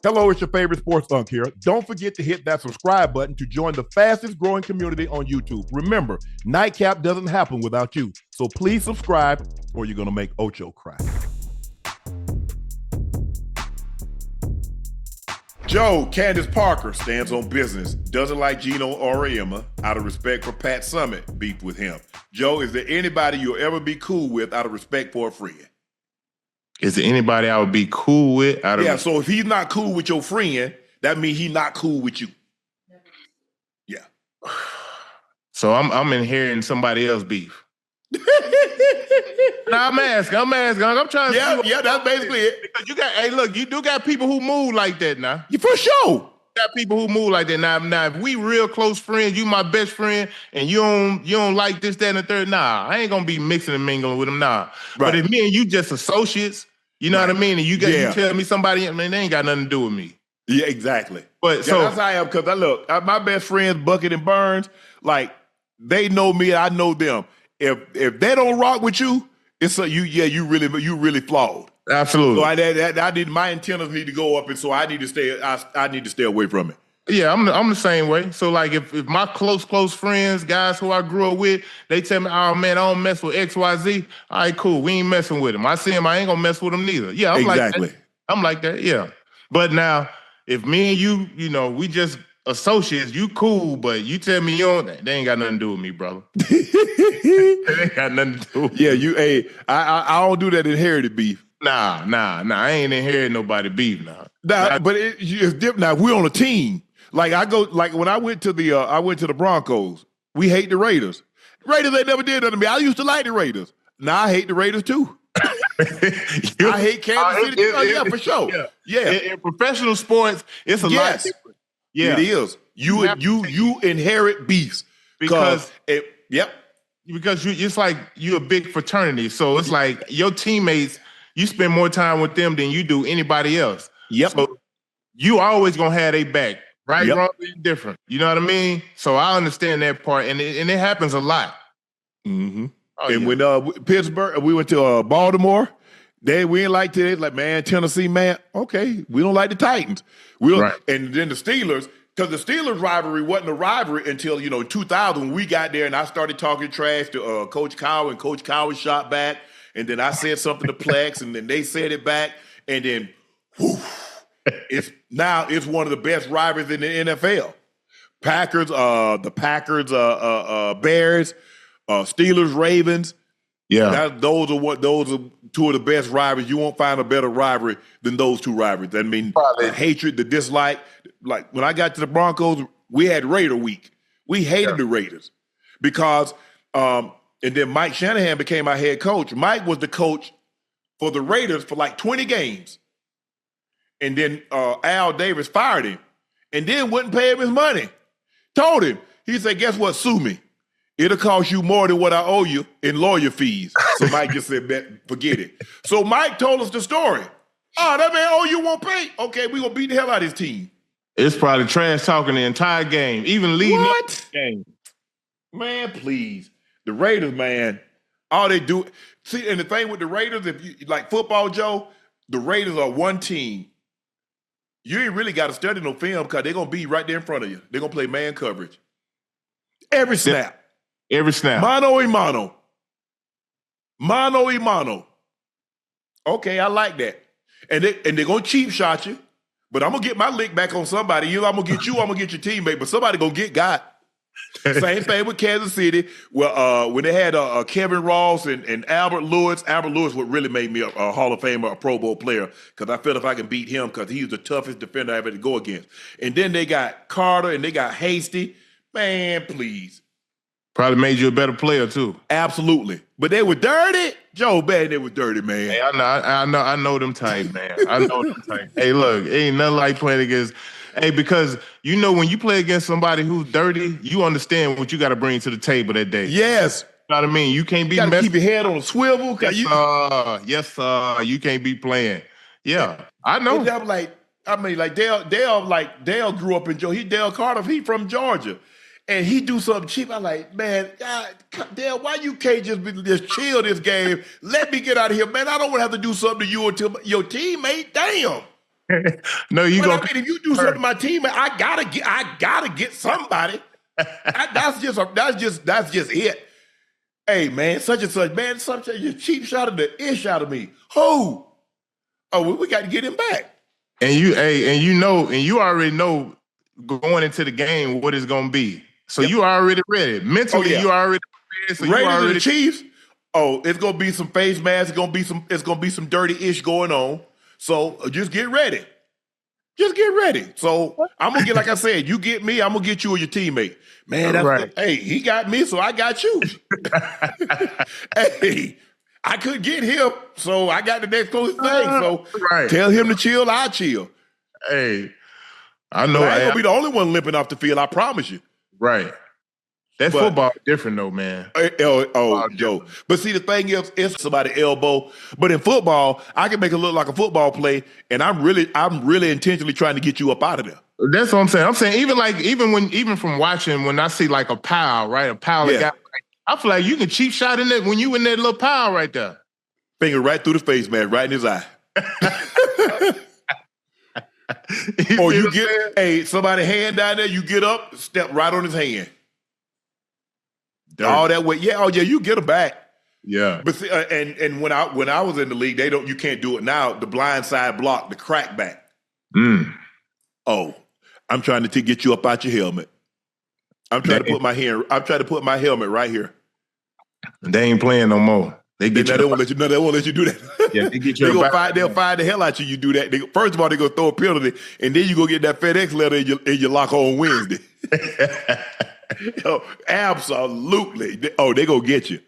Hello, it's your favorite sports Unc here. Don't forget to hit that subscribe button to join the fastest growing community on YouTube. Remember, Nightcap doesn't happen without you. So please subscribe or you're going to make Ocho cry. Joe, Candace Parker stands on business. Doesn't like Geno Auriemma out of respect for Pat Summitt beef with him. Joe, is there anybody you'll ever be cool with out of respect for a friend? Is there anybody I would be cool with? So if he's not cool with your friend, that means he's not cool with you. Yeah. So I'm inheriting somebody else's beef. I'm asking. I'm trying to Yeah, that's basically it. Because you do got people who move like that now. Yeah, for sure. You got people who move like that now. If we real close friends, you my best friend, and you don't like this, that, and the third, nah, I ain't gonna be mixing and mingling with them, nah. Right. But if me and you just associates, you know what I mean, and you tell me somebody, I mean, they ain't got nothing to do with me. Yeah, exactly. But so that's how I am, because my best friends, Bucket and Burns, like they know me, I know them. If they don't rock with you, you really flawed. Absolutely. So my antennas need to go up, and so I need to stay away from it. Yeah, I'm the same way. So like if my close friends, guys who I grew up with, they tell me, oh man, I don't mess with XYZ. All right, cool. We ain't messing with them. I see him, I ain't gonna mess with them neither. Yeah, I'm exactly. Like that. I'm like that, yeah. But now, if me and you, we just associates, you cool, but you tell me they ain't got nothing to do with me, brother. They ain't got nothing to do with me. Yeah, I don't do that inherited beef. Nah, I ain't inheriting nobody beef now. But it's different now. We're on a team. Like when I went to the Broncos, we hate the Raiders. Raiders ain't never did nothing to me. I used to like the Raiders. Now I hate the Raiders too. I hate Kansas City. Yeah, for sure. Yeah. In professional sports, it's a lot different. Yeah, it is. You inherit beefs because it's like you're a big fraternity. So it's like your teammates, you spend more time with them than you do anybody else. Yep. So you always gonna have their back. Right, wrong, different. You know what I mean? So I understand that part, and it happens a lot. Mm-hmm. When Pittsburgh, we went to Baltimore, we ain't like it. Like, man, Tennessee, man, okay, we don't like the Titans. And then the Steelers, because the Steelers rivalry wasn't a rivalry until 2000 when we got there, and I started talking trash to Coach Cowell, and Coach Cowell shot back, and then I said something to Plex, and then they said it back, and then whew, it's one of the best rivalries in the NFL. The Packers, Bears, Steelers, Ravens. Yeah, those are two of the best rivalries. You won't find a better rivalry than those two rivalries. I mean, the hatred, the dislike. Like when I got to the Broncos, we had Raider Week. We hated the Raiders because, and then Mike Shanahan became our head coach. Mike was the coach for the Raiders for like 20 games. And then Al Davis fired him and then wouldn't pay him his money. Told him, he said, guess what, sue me. It'll cost you more than what I owe you in lawyer fees. So Mike just said, forget it. So Mike told us the story. Oh, that man, you won't pay? Okay, we're going to beat the hell out of his team. It's probably trash talking the entire game, even leading up to the game. Man, please. The Raiders, man, all they do. See, and the thing with the Raiders, if you like football, Joe, the Raiders are one team. You ain't really got to study no film because they're going to be right there in front of you. They're going to play man coverage. Every snap. Every snap. Mano y mano. Mano y mano. Okay, I like that. And they're going to cheap shot you, but I'm going to get my lick back on somebody. I'm going to get you, I'm going to get your teammate, but somebody going to get got. Same thing with Kansas City. Well, when they had Kevin Ross and Albert Lewis what really made me a Hall of Famer, a Pro Bowl player, because I felt if I can beat him, because he was the toughest defender I ever had to go against. And then they got Carter and they got Hasty. Man, please. Probably made you a better player too. Absolutely. But they were dirty. Joe, man, they were dirty, man. Hey, I know them type, man. I know them type. Hey, look, ain't nothing like playing against. Hey, because when you play against somebody who's dirty, you understand what you got to bring to the table that day. Yes. You know what I mean? You can't be. You got to keep your head on a swivel. Yes, sir. You can't be playing. Yeah, I know. Dale grew up in Georgia. Dale Carter, he from Georgia. And he do something cheap. I'm like, man, God, Dale, why you can't just chill this game? Let me get out of here, man. I don't want to have to do something to you or to your teammate. Damn. No, you Well, gonna. I mean, if you do something to my team, I gotta get somebody. That's just it. Hey, man, such and such, man, such a cheap shot of the ish out of me. Who? Oh, we got to get him back. And you already know going into the game what it's gonna be. So you already ready. Mentally, you already prepared. So Raiders you already and the Chiefs. Oh, it's gonna be some face masks. It's gonna be some dirty ish going on. So just get ready. Just get ready. So I'm gonna get, like I said, you get me, I'm gonna get you or your teammate. Man, that's right. Hey, he got me, so I got you. Hey, I couldn't get him, so I got the next closest thing. So tell him to chill, I'll chill. Hey, I know I ain't gonna be the only one limping off the field, I promise you. Right. That football different though, man. Joe. But see, the thing is, it's somebody's elbow. But in football, I can make it look like a football play, and I'm really intentionally trying to get you up out of there. That's what I'm saying. I'm saying even from watching, when I see like a pile, right? A pile of guys, I feel like you can cheap shot in that when you in that little pile right there. Finger right through the face, man, right in his eye. Or you get somebody hand down there, you get up, step right on his hand. All that way, you get them back. Yeah, but see, and when I was in the league, you can't do it now. The blind side block, the crack back. Oh, I'm trying to get you up out your helmet. I'm trying to put my helmet right here. They ain't playing no more. They won't let you. No, they won't let you do that. Yeah, they'll fire the hell out you do that. First of all, they're gonna throw a penalty, and then you go get that FedEx letter in your locker on Wednesday. Absolutely. They gonna get you.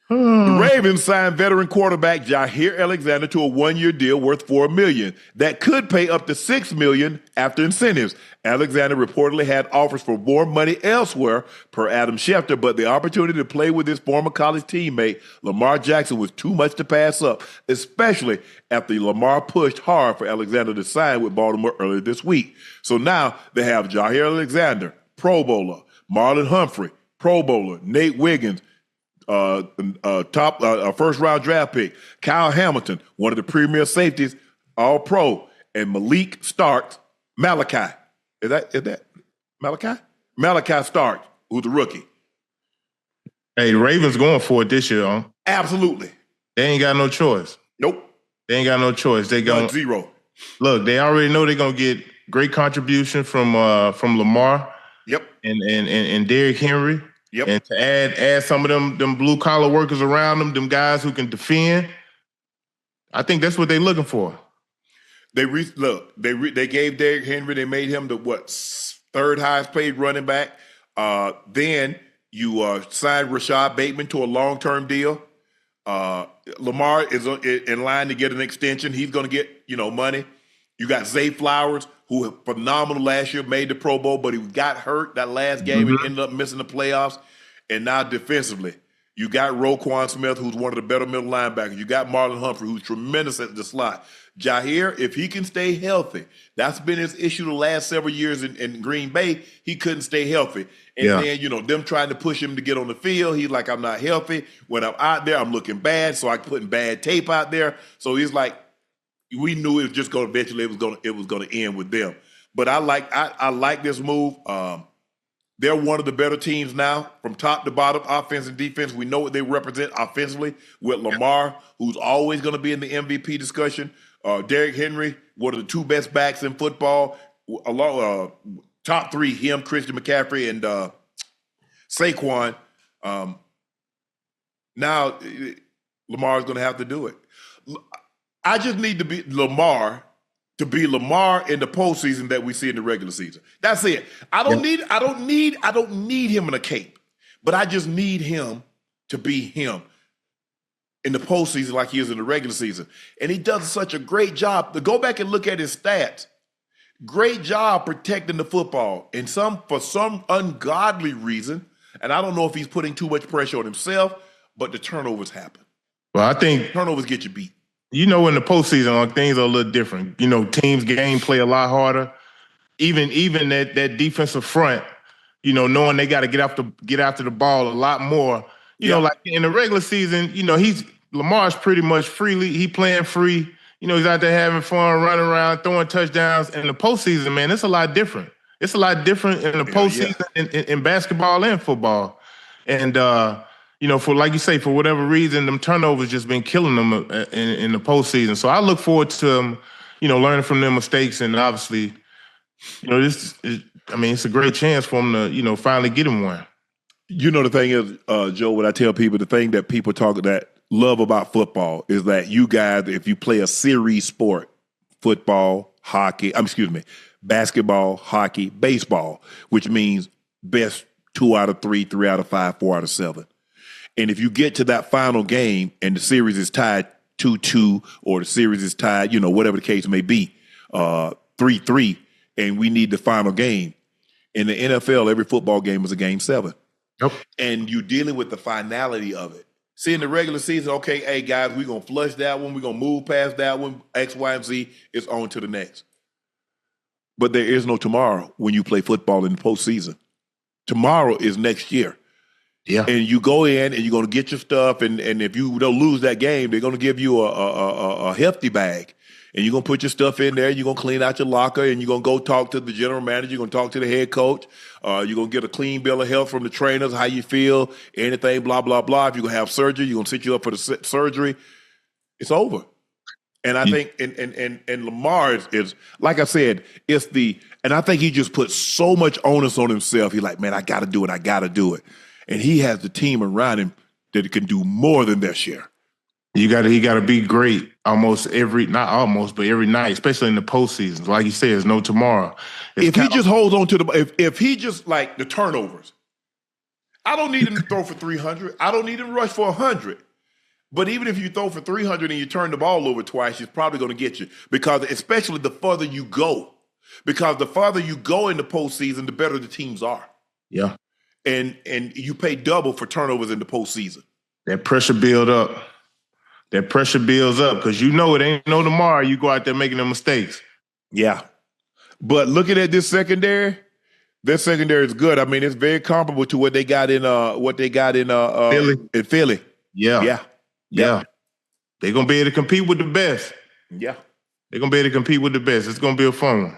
The Ravens signed veteran quarterback Jair Alexander to a 1-year deal worth $4 million that could pay up to $6 million after incentives. Alexander reportedly had offers for more money elsewhere, per Adam Schefter, but the opportunity to play with his former college teammate Lamar Jackson was too much to pass up, especially after Lamar pushed hard for Alexander to sign with Baltimore earlier this week. So now they have Jair Alexander, Pro Bowler, Marlon Humphrey, Pro Bowler, Nate Wiggins, first round draft pick, Kyle Hamilton, one of the premier safeties, all pro, and Malik Starks, Malachi. Is that Malachi? Malachi Starks, who's the rookie. Hey, the Ravens going for it this year, huh? Absolutely. They ain't got no choice. Nope. They ain't got no choice. They going zero. Look, they already know they're gonna get great contribution from Lamar. Yep. And Derrick Henry. Yep. And to add some of them blue collar workers around them guys who can defend. I think that's what they're looking for. They gave Derrick Henry, they made him the third highest paid running back. Then you signed Rashad Bateman to a long-term deal. Lamar is in line to get an extension. He's going to get money. You got Zay Flowers, who was phenomenal last year, made the Pro Bowl, but he got hurt that last game and ended up missing the playoffs. And now defensively, you got Roquan Smith, who's one of the better middle linebackers. You got Marlon Humphrey, who's tremendous at the slot. Jair, if he can stay healthy, that's been his issue the last several years in Green Bay. He couldn't stay healthy. And then, them trying to push him to get on the field, he's like, I'm not healthy. When I'm out there, I'm looking bad, so I'm putting bad tape out there. So he's like, we knew it was just going to eventually it was going to end with them. But I like this move. They're one of the better teams now from top to bottom, offense and defense. We know what they represent offensively with Lamar, who's always going to be in the MVP discussion. Derrick Henry, one of the two best backs in football. Top three, him, Christian McCaffrey, and Saquon. Now Lamar's going to have to do it. I just need to be Lamar in the postseason that we see in the regular season. That's it. I don't need him in a cape, but I just need him to be him in the postseason like he is in the regular season. And he does such a great job. To go back and look at his stats, great job protecting the football. And for some ungodly reason, and I don't know if he's putting too much pressure on himself, but the turnovers happen. Well, I think turnovers get you beat. In the postseason, things are a little different. Teams game play a lot harder. Even that defensive front, knowing they got to get after the ball a lot more. Like in the regular season, Lamar's pretty much freely. He playing free. he's out there having fun, running around, throwing touchdowns. And the postseason, man, it's a lot different. It's a lot different in the postseason in basketball and football. And, for like you say, for whatever reason, them turnovers just been killing them in the postseason. So I look forward to them, learning from their mistakes. And obviously, it's a great chance for them to, finally get him one. The thing is, Joe, what I tell people, the thing that people that love about football is that you guys, if you play a series sport, basketball, hockey, baseball, which means best 2 out of 3, 3 out of 5, 4 out of 7. And if you get to that final game and the series is tied 2-2 or the series is tied, whatever the case may be, 3-3, and we need the final game. In the NFL, every football game is a game 7. Yep. And you're dealing with the finality of it. See, in the regular season, okay, hey, guys, we're going to flush that one. We're going to move past that one. X, Y, and Z is on to the next. But there is no tomorrow when you play football in the postseason. Tomorrow is next year. Yeah. And you go in and you're going to get your stuff. And if you don't lose that game, they're going to give you a hefty bag. And you're going to put your stuff in there. You're going to clean out your locker. And you're going to go talk to the general manager. You're going to talk to the head coach. You're going to get a clean bill of health from the trainers, how you feel, anything, blah, blah, blah. If you're going to have surgery, you're going to sit you up for the surgery. It's over. And I think and Lamar is like I said, and I think he just put so much onus on himself. He's like, man, I got to do it. I got to do it. And he has the team around him that can do more than their share. He got to be great every night, especially in the postseason. Like you said, there's no tomorrow. If he just holds on to if he just like the turnovers, I don't need him to throw for 300. I don't need him to rush for 100. But even if you throw for 300 and you turn the ball over twice, he's probably going to get you. Because especially the further you go. Because the farther you go in the postseason, the better the teams are. Yeah. And you pay double for turnovers in the postseason. That pressure builds up because it ain't no tomorrow. You go out there making them mistakes. Yeah. But looking at this secondary is good. I mean, it's very comparable to what they got in Philly. In Philly. Yeah. They're gonna be able to compete with the best. Yeah. They're gonna be able to compete with the best. It's gonna be a fun one.